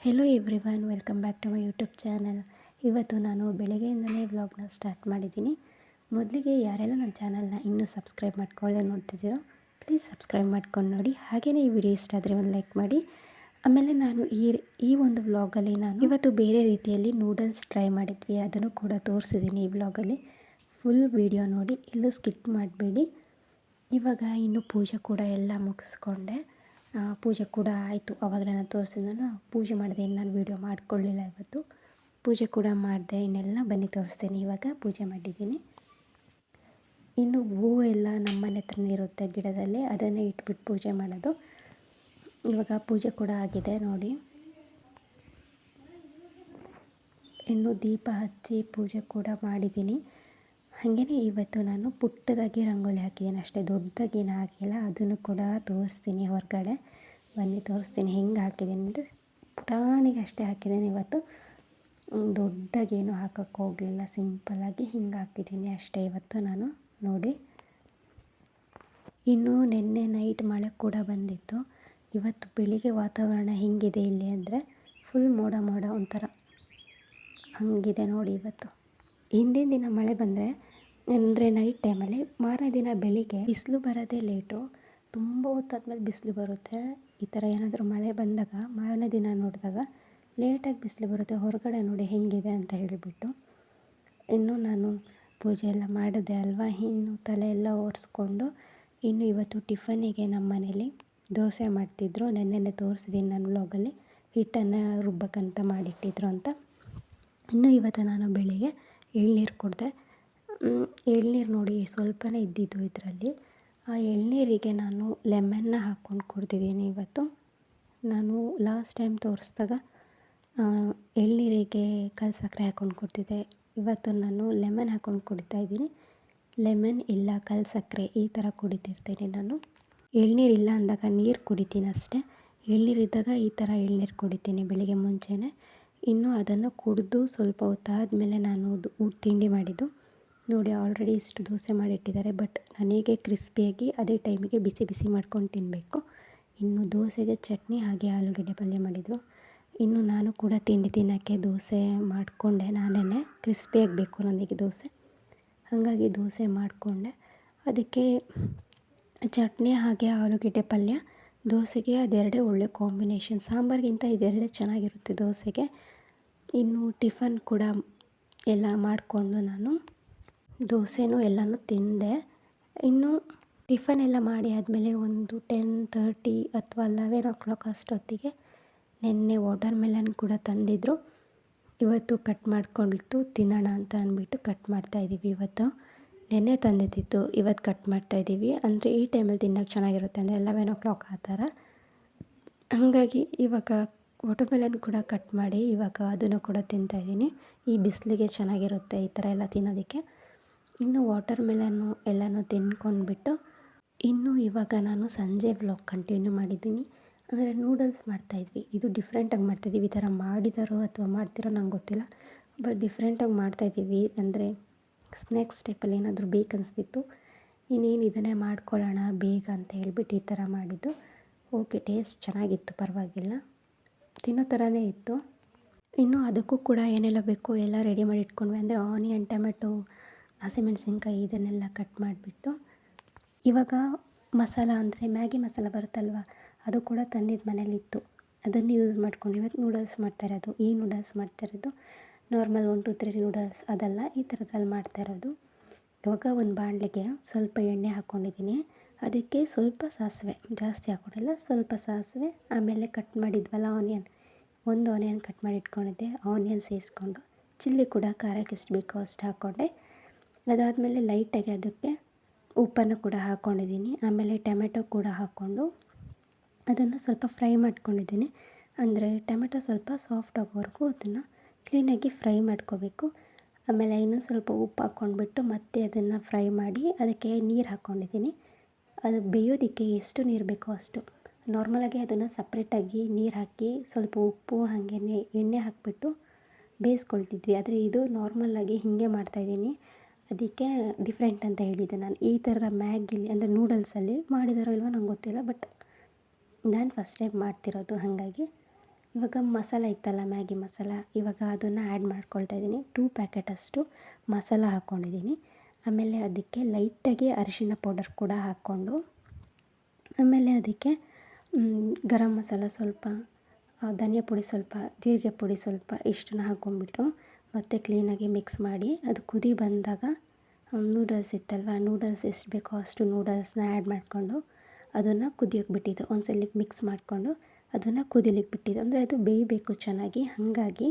Hello everyone, welcome back to my YouTube channel. ಇವತ್ತು ನಾನು ಬೆಳಗ್ಗೆಯಿಂದಲೇ ವ್ಲಾಗ್ನ ಸ್ಟಾರ್ಟ್ ಮಾಡಿದ್ದೀನಿ. ಮೊದಲಿಗೆ ಯಾರೆಲ್ಲ ನನ್ನ ಚಾನಲ್ನ ಇನ್ನೂ ಸಬ್ಸ್ಕ್ರೈಬ್ ಮಾಡ್ಕೊಳ್ಳದೆ ನೋಡ್ತಿದ್ದೀರೋ ಪ್ಲೀಸ್ ಸಬ್ಸ್ಕ್ರೈಬ್ ಮಾಡ್ಕೊಂಡು ನೋಡಿ. ಹಾಗೆಯೇ ಈ ವಿಡಿಯೋ ಇಷ್ಟ ಆದರೆ ಒಂದು ಲೈಕ್ ಮಾಡಿ. ಆಮೇಲೆ ನಾನು ಈ ಒಂದು ವ್ಲಾಗಲ್ಲಿ ನಾನು ಇವತ್ತು ಬೇರೆ ರೀತಿಯಲ್ಲಿ ನೂಡಲ್ಸ್ ಟ್ರೈ ಮಾಡಿದ್ವಿ, ಅದನ್ನು ಕೂಡ ತೋರಿಸಿದ್ದೀನಿ ಈ ವ್ಲಾಗಲ್ಲಿ. ಫುಲ್ ವಿಡಿಯೋ ನೋಡಿ, ಎಲ್ಲೂ ಸ್ಕಿಪ್ ಮಾಡಬೇಡಿ. ಇವಾಗ ಇನ್ನು ಪೂಜೆ ಕೂಡ ಎಲ್ಲ ಮುಗಿಸ್ಕೊಂಡೆ. ಪೂಜೆ ಕೂಡ ಆಯಿತು. ಆವಾಗಲೇ ನಾನು ತೋರಿಸಿದ್ನಲ್ಲ, ಪೂಜೆ ಮಾಡಿದೆ. ಇನ್ನು ನಾನು ವೀಡಿಯೋ ಮಾಡ್ಕೊಳ್ಳಿಲ್ಲ ಇವತ್ತು. ಪೂಜೆ ಕೂಡ ಮಾಡಿದೆ. ಇನ್ನೆಲ್ಲ ಬನ್ನಿ ತೋರಿಸ್ತೀನಿ. ಇವಾಗ ಪೂಜೆ ಮಾಡಿದ್ದೀನಿ. ಇನ್ನು ಹೂವು ಎಲ್ಲ ನಮ್ಮ ಮನೆ ಹತ್ರನೇ ಇರುತ್ತೆ ಗಿಡದಲ್ಲಿ, ಅದನ್ನೇ ಇಟ್ಬಿಟ್ಟು ಪೂಜೆ ಮಾಡೋದು. ಇವಾಗ ಪೂಜೆ ಕೂಡ ಆಗಿದೆ ನೋಡಿ. ಇನ್ನು ದೀಪ ಹಚ್ಚಿ ಪೂಜೆ ಕೂಡ ಮಾಡಿದ್ದೀನಿ. ಹಾಗೆಯೇ ಇವತ್ತು ನಾನು ಪುಟ್ಟದಾಗಿ ರಂಗೋಲಿ ಹಾಕಿದ್ದೀನಿ ಅಷ್ಟೇ, ದೊಡ್ಡದಾಗೇನು ಹಾಕಿಲ್ಲ. ಅದನ್ನು ಕೂಡ ತೋರಿಸ್ತೀನಿ ಹೊರಗಡೆ. ಬನ್ನಿ ತೋರಿಸ್ತೀನಿ ಹೆಂಗೆ ಹಾಕಿದ್ದೀನಿ ಅಂದರೆ, ಪುಟಾಣಿಗೆ ಅಷ್ಟೇ ಹಾಕಿದ್ದೀನಿ ಇವತ್ತು. ದೊಡ್ಡದಾಗೇನು ಹಾಕೋಕ್ಕೆ ಹೋಗಲಿಲ್ಲ, ಸಿಂಪಲ್ಲಾಗಿ ಹಿಂಗೆ ಹಾಕಿದ್ದೀನಿ ಅಷ್ಟೇ ಇವತ್ತು ನಾನು ನೋಡಿ. ಇನ್ನು ನಿನ್ನೆ ನೈಟ್ ಮಳೆ ಕೂಡ ಬಂದಿತ್ತು. ಇವತ್ತು ಬೆಳಿಗ್ಗೆ ವಾತಾವರಣ ಹೆಂಗಿದೆ ಇಲ್ಲಿ ಅಂದರೆ, ಫುಲ್ ಮೋಡ ಮೋಡ ಒಂಥರ ಹಂಗಿದೆ ನೋಡಿ. ಇವತ್ತು ಹಿಂದಿನ ದಿನ ಮಳೆ ಬಂದರೆ ಅಂದರೆ ನೈಟ್ ಟೈಮಲ್ಲಿ, ಮಾರನೇ ದಿನ ಬೆಳಿಗ್ಗೆ ಬಿಸಿಲು ಬರೋದೇ ಲೇಟು. ತುಂಬ ಹೊತ್ತಾದ್ಮೇಲೆ ಬಿಸಿಲು ಬರುತ್ತೆ. ಈ ಥರ ಏನಾದರೂ ಮಳೆ ಬಂದಾಗ ಮಾರನೇ ದಿನ ನೋಡಿದಾಗ ಲೇಟಾಗಿ ಬಿಸಿಲು ಬರುತ್ತೆ. ಹೊರಗಡೆ ನೋಡಿ ಹೆಂಗಿದೆ ಅಂತ ಹೇಳಿಬಿಟ್ಟು. ಇನ್ನು ನಾನು ಪೂಜೆ ಎಲ್ಲ ಮಾಡಿದೆ ಅಲ್ವಾ, ಇನ್ನು ತಲೆ ಎಲ್ಲ ಒರೆಸ್ಕೊಂಡು ಇನ್ನು ಇವತ್ತು ಟಿಫನಿಗೆ ನಮ್ಮ ಮನೇಲಿ ದೋಸೆ ಮಾಡ್ತಿದ್ರು. ನೆನ್ನೆ ತೋರಿಸಿದ್ದೀನಿ ನಾನು ವ್ಲಾಗಲ್ಲಿ, ಹಿಟ್ಟನ್ನು ರುಬ್ಬಕ್ಕಂತ ಮಾಡಿಟ್ಟಿದ್ರು ಅಂತ. ಇನ್ನು ಇವತ್ತು ನಾನು ಬೆಳಿಗ್ಗೆ ಎಳ್ನೀರು ಕುಡಿದೆ. ಎಳ್ನೀರು ನೋಡಿ ಸ್ವಲ್ಪನೇ ಇದ್ದಿದ್ದು ಇದರಲ್ಲಿ. ಆ ಎಳ್ನೀರಿಗೆ ನಾನು ಲೆಮನ್ನ ಹಾಕ್ಕೊಂಡು ಕುಡ್ದಿದ್ದೀನಿ ಇವತ್ತು. ನಾನು ಲಾಸ್ಟ್ ಟೈಮ್ ತೋರಿಸಿದಾಗ ಎಳ್ನೀರಿಗೆ ಕಲ್ಲು ಸಕ್ಕರೆ ಹಾಕ್ಕೊಂಡು ಕುಡ್ತಿದ್ದೆ. ಇವತ್ತು ನಾನು ಲೆಮನ್ ಹಾಕ್ಕೊಂಡು ಕುಡಿತಾ ಇದ್ದೀನಿ. ಲೆಮನ್ ಇಲ್ಲ ಕಲ್ಲು ಸಕ್ಕರೆ ಈ ಥರ ಕುಡಿತಿರ್ತೀನಿ ನಾನು. ಎಳ್ನೀರಿಲ್ಲ ಅಂದಾಗ ನೀರು ಕುಡಿತೀನಿ ಅಷ್ಟೇ. ಎಳ್ನೀರಿದ್ದಾಗ ಈ ಥರ ಎಳ್ನೀರು ಕುಡಿತೀನಿ ಬೆಳಿಗ್ಗೆ ಮುಂಚೆನೇ. ಇನ್ನು ಅದನ್ನು ಕುಡಿದು ಸ್ವಲ್ಪ ಹೊತ್ತಾದಮೇಲೆ ನಾನು ತಿಂಡಿ ಮಾಡಿದ್ದು ನೋಡಿ. ಆಲ್ರೆಡಿ ಇಷ್ಟು ದೋಸೆ ಮಾಡಿಟ್ಟಿದ್ದಾರೆ, ಬಟ್ ನನಗೆ ಕ್ರಿಸ್ಪಿಯಾಗಿ ಅದೇ ಟೈಮಿಗೆ ಬಿಸಿ ಬಿಸಿ ಮಾಡ್ಕೊಂಡು ತಿನ್ನಬೇಕು. ಇನ್ನು ದೋಸೆಗೆ ಚಟ್ನಿ ಹಾಗೆ ಆಲೂಗಡ್ಡೆ ಪಲ್ಯ ಮಾಡಿದರು. ಇನ್ನು ನಾನು ಕೂಡ ತಿಂಡಿ ತಿನ್ನೋಕ್ಕೆ ದೋಸೆ ಮಾಡಿಕೊಂಡೆ. ನಾನೇ ಕ್ರಿಸ್ಪಿಯಾಗಿ ಬೇಕು ನನಗೆ ದೋಸೆ, ಹಾಗಾಗಿ ದೋಸೆ ಮಾಡಿಕೊಂಡೆ. ಅದಕ್ಕೆ ಚಟ್ನಿ ಹಾಗೆ ಆಲೂಗಡ್ಡೆ ಪಲ್ಯ ದೋಸೆಗೆ ಅದೆರಡೇ ಒಳ್ಳೆ ಕಾಂಬಿನೇಷನ್. ಸಾಂಬಾರಿಗಿಂತ ಇದೆರಡೇ ಚೆನ್ನಾಗಿರುತ್ತೆ ದೋಸೆಗೆ. ಇನ್ನು ಟಿಫನ್ ಕೂಡ ಎಲ್ಲ ಮಾಡಿಕೊಂಡು ನಾನು ದೋಸೆನೂ ಎಲ್ಲನೂ ತಿಂದೆ. ಇನ್ನು ಟಿಫನ್ ಎಲ್ಲ ಮಾಡಿ ಆದಮೇಲೆ ಒಂದು 10:30 ಅಥವಾ 11 o'clock ಅಷ್ಟೊತ್ತಿಗೆ ನೆನ್ನೆ ವಾಟರ್ ಮೆಲನ್ ಕೂಡ ತಂದಿದ್ದರು. ಇವತ್ತು ಕಟ್ ಮಾಡ್ಕೊಂಡು ತಿನ್ನೋಣ ಅಂತ ಅಂದ್ಬಿಟ್ಟು ಕಟ್ ಮಾಡ್ತಾಯಿದ್ದೀವಿ. ಇವತ್ತು ನೆನ್ನೆ ತಂದಿದ್ದಿತ್ತು, ಇವತ್ತು ಕಟ್ ಮಾಡ್ತಾಯಿದ್ದೀವಿ. ಅಂದರೆ ಈ ಟೈಮಲ್ಲಿ ತಿನ್ನೋಕ್ಕೆ ಚೆನ್ನಾಗಿರುತ್ತೆ, ಅಂದರೆ 11 o'clock ಆ ಥರ. ಹಾಗಾಗಿ ಇವಾಗ ವಾಟರ್ ಮೆಲನ್ ಕೂಡ ಕಟ್ ಮಾಡಿ ಇವಾಗ ಅದನ್ನು ಕೂಡ ತಿಂತಾಯಿದ್ದೀನಿ. ಈ ಬಿಸಿಲಿಗೆ ಚೆನ್ನಾಗಿರುತ್ತೆ ಈ ಥರ ಎಲ್ಲ ತಿನ್ನೋದಕ್ಕೆ. ಇನ್ನು ವಾಟರ್ ಮೆಲನ್ನು ಎಲ್ಲನೂ ತಿನ್ಕೊಂಡ್ಬಿಟ್ಟು ಇನ್ನು ಇವಾಗ ನಾನು ಸಂಜೆ ವ್ಲಾಗ್ ಕಂಟಿನ್ಯೂ ಮಾಡಿದ್ದೀನಿ. ಅಂದರೆ ನೂಡಲ್ಸ್ ಮಾಡ್ತಾಯಿದ್ವಿ. ಇದು ಡಿಫ್ರೆಂಟಾಗಿ ಮಾಡ್ತಾಯಿದ್ದೀವಿ. ಈ ಥರ ಮಾಡಿದಾರೋ ಅಥವಾ ಮಾಡ್ತಿರೋ ನಂಗೆ ಗೊತ್ತಿಲ್ಲ, ಬಟ್ ಡಿಫ್ರೆಂಟಾಗಿ ಮಾಡ್ತಾಯಿದ್ದೀವಿ. ಅಂದರೆ ಸ್ನ್ಯಾಕ್ಸ್ ಟೈಪಲ್ಲಿ ಏನಾದರೂ ಬೇಕನ್ನಿಸ್ತಿತ್ತು. ಇನ್ನೇನು ಇದನ್ನೇ ಮಾಡ್ಕೊಳ್ಳೋಣ ಬೇಗ ಅಂತ ಹೇಳ್ಬಿಟ್ಟು ಈ ಥರ ಮಾಡಿದ್ದು. ಓಕೆ, ಟೇಸ್ಟ್ ಚೆನ್ನಾಗಿತ್ತು, ಪರವಾಗಿಲ್ಲ, ತಿನ್ನೋ ಥರನೇ ಇತ್ತು. ಇನ್ನು ಅದಕ್ಕೂ ಕೂಡ ಏನೆಲ್ಲ ಬೇಕು ಎಲ್ಲ ರೆಡಿ ಮಾಡಿ ಇಟ್ಕೊಂಡ್ವಿ. ಅಂದರೆ ಆನಿಯನ್, ಟೊಮೆಟೊ, ಹಸಿಮೆಣಸಿನ್ಕಾಯಿ ಇದನ್ನೆಲ್ಲ ಕಟ್ ಮಾಡಿಬಿಟ್ಟು ಇವಾಗ ಮಸಾಲ ಅಂದರೆ ಮ್ಯಾಗಿ ಮಸಾಲ ಬರುತ್ತಲ್ವ, ಅದು ಕೂಡ ತಂದಿದ್ದು ಮನೇಲಿತ್ತು. ಅದನ್ನು ಯೂಸ್ ಮಾಡ್ಕೊಂಡು ಇವತ್ತು ನೂಡಲ್ಸ್ ಮಾಡ್ತಾಯಿರೋದು. ಈ ನೂಡಲ್ಸ್ ಮಾಡ್ತಾಯಿರೋದು ನಾರ್ಮಲ್ 1 2 3 ನೂಡಲ್ಸ್ ಅದಲ್ಲ, ಈ ಥರದಲ್ಲಿ ಮಾಡ್ತಾಯಿರೋದು. ಇವಾಗ ಒಂದು ಬಾಣಲೆಗೆ ಸ್ವಲ್ಪ ಎಣ್ಣೆ ಹಾಕ್ಕೊಂಡಿದ್ದೀನಿ. ಅದಕ್ಕೆ ಸ್ವಲ್ಪ ಸಾಸಿವೆ, ಜಾಸ್ತಿ ಹಾಕ್ಕೊಂಡಿಲ್ಲ, ಸ್ವಲ್ಪ ಸಾಸಿವೆ. ಆಮೇಲೆ ಕಟ್ ಮಾಡಿದ್ವಲ್ಲ ಆನಿಯನ್, ಒಂದು ಆನಿಯನ್ ಕಟ್ ಮಾಡಿ ಇಟ್ಕೊಂಡಿದ್ದೆ. ಆನಿಯನ್ ಸೇರಿಸ್ಕೊಂಡು ಚಿಲ್ಲಿ ಕೂಡ ಖಾರಕ್ಕೆ ಎಷ್ಟು ಬೇಕೋ ಅಷ್ಟು ಹಾಕ್ಕೊಂಡೆ. ಅದಾದಮೇಲೆ ಲೈಟಾಗಿ ಅದಕ್ಕೆ ಉಪ್ಪನ್ನು ಕೂಡ ಹಾಕ್ಕೊಂಡಿದ್ದೀನಿ. ಆಮೇಲೆ ಟೊಮೆಟೊ ಕೂಡ ಹಾಕ್ಕೊಂಡು ಅದನ್ನು ಸ್ವಲ್ಪ ಫ್ರೈ ಮಾಡ್ಕೊಂಡಿದ್ದೀನಿ. ಅಂದರೆ ಟೊಮೆಟೊ ಸ್ವಲ್ಪ ಸಾಫ್ಟ್ ಆಗೋವರೆಗೂ ಅದನ್ನು ಕ್ಲೀನಾಗಿ ಫ್ರೈ ಮಾಡ್ಕೋಬೇಕು. ಆಮೇಲೆ ಇನ್ನೂ ಸ್ವಲ್ಪ ಉಪ್ಪು ಹಾಕ್ಕೊಂಡ್ಬಿಟ್ಟು ಮತ್ತೆ ಅದನ್ನು ಫ್ರೈ ಮಾಡಿ ಅದಕ್ಕೆ ನೀರು ಹಾಕ್ಕೊಂಡಿದ್ದೀನಿ. ಅದು ಬೇಯೋದಕ್ಕೆ ಎಷ್ಟು ನೀರು ಬೇಕೋ ಅಷ್ಟು. ನಾರ್ಮಲಾಗಿ ಅದನ್ನು ಸಪ್ರೇಟಾಗಿ ನೀರು ಹಾಕಿ ಸ್ವಲ್ಪ ಉಪ್ಪು ಹಾಗೆಯೇ ಎಣ್ಣೆ ಹಾಕಿಬಿಟ್ಟು ಬೇಯಿಸ್ಕೊಳ್ತಿದ್ವಿ. ಆದರೆ ಇದು ನಾರ್ಮಲಾಗಿ ಹೀಗೆ ಮಾಡ್ತಾಯಿದ್ದೀನಿ. ಅದಕ್ಕೆ ಡಿಫ್ರೆಂಟ್ ಅಂತ ಹೇಳಿದ್ದೆ ನಾನು. ಈ ಥರ ಮ್ಯಾಗಿಲಿ ಅಂದರೆ ನೂಡಲ್ಸಲ್ಲಿ ಮಾಡಿದಾರೋ ಇಲ್ವೋ ನಂಗೆ ಗೊತ್ತಿಲ್ಲ, ಬಟ್ ನಾನು ಫಸ್ಟ್ ಟೈಮ್ ಮಾಡ್ತಿರೋದು. ಹಾಗಾಗಿ ಇವಾಗ ಮಸಾಲ ಇತ್ತಲ್ಲ ಮ್ಯಾಗಿ ಮಸಾಲ, ಇವಾಗ ಅದನ್ನು ಆ್ಯಡ್ ಮಾಡ್ಕೊಳ್ತಾ ಇದ್ದೀನಿ. 2 ಪ್ಯಾಕೆಟಷ್ಟು ಮಸಾಲ ಹಾಕ್ಕೊಂಡಿದ್ದೀನಿ. ಆಮೇಲೆ ಅದಕ್ಕೆ ಲೈಟಾಗಿ ಅರಿಶಿಣ ಪೌಡರ್ ಕೂಡ ಹಾಕ್ಕೊಂಡು, ಆಮೇಲೆ ಅದಕ್ಕೆ ಗರಂ ಮಸಾಲ ಸ್ವಲ್ಪ, ಧನಿಯಾ ಪುಡಿ ಸ್ವಲ್ಪ, ಜೀರಿಗೆ ಪುಡಿ ಸ್ವಲ್ಪ ಇಷ್ಟನ್ನ ಹಾಕ್ಕೊಂಬಿಟ್ಟು ಮತ್ತೆ ಕ್ಲೀನಾಗಿ ಮಿಕ್ಸ್ ಮಾಡಿ, ಅದು ಕುದಿ ಬಂದಾಗ ನೂಡಲ್ಸ್ ಇತ್ತಲ್ವ, ನೂಡಲ್ಸ್ ಎಷ್ಟು ಬೇಕೋ ಅಷ್ಟು ನೂಡಲ್ಸ್ನ ಆ್ಯಡ್ ಮಾಡಿಕೊಂಡು ಅದನ್ನು ಕುದಿಯೋಕ್ಕೆ ಬಿಟ್ಟಿದ್ದು. ಒಂದು ಸಲ ಮಿಕ್ಸ್ ಮಾಡಿಕೊಂಡು ಅದನ್ನು ಕುದಿಲಿಕ್ಕೆ ಬಿಟ್ಟಿದ್ದು. ಅಂದರೆ ಅದು ಬೇಯಬೇಕು ಚೆನ್ನಾಗಿ. ಹಾಗಾಗಿ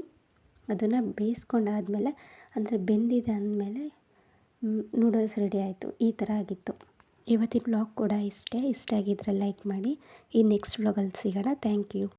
ಅದನ್ನು ಬೇಯಿಸ್ಕೊಂಡಾದಮೇಲೆ, ಅಂದರೆ ಬೆಂದಿದೆ ಅಂದಮೇಲೆ ನೂಡಲ್ಸ್ ರೆಡಿ ಆಯಿತು. ಈ ಥರ ಆಗಿತ್ತು. ಇವತ್ತಿನ ವ್ಲಾಗ್ ಕೂಡ ಇಷ್ಟೇ. ಇಷ್ಟ ಆಗಿದ್ದರೆ ಲೈಕ್ ಮಾಡಿ. ಈ ನೆಕ್ಸ್ಟ್ ವ್ಲಾಗಲ್ಲಿ ಸಿಗೋಣ. Thank you.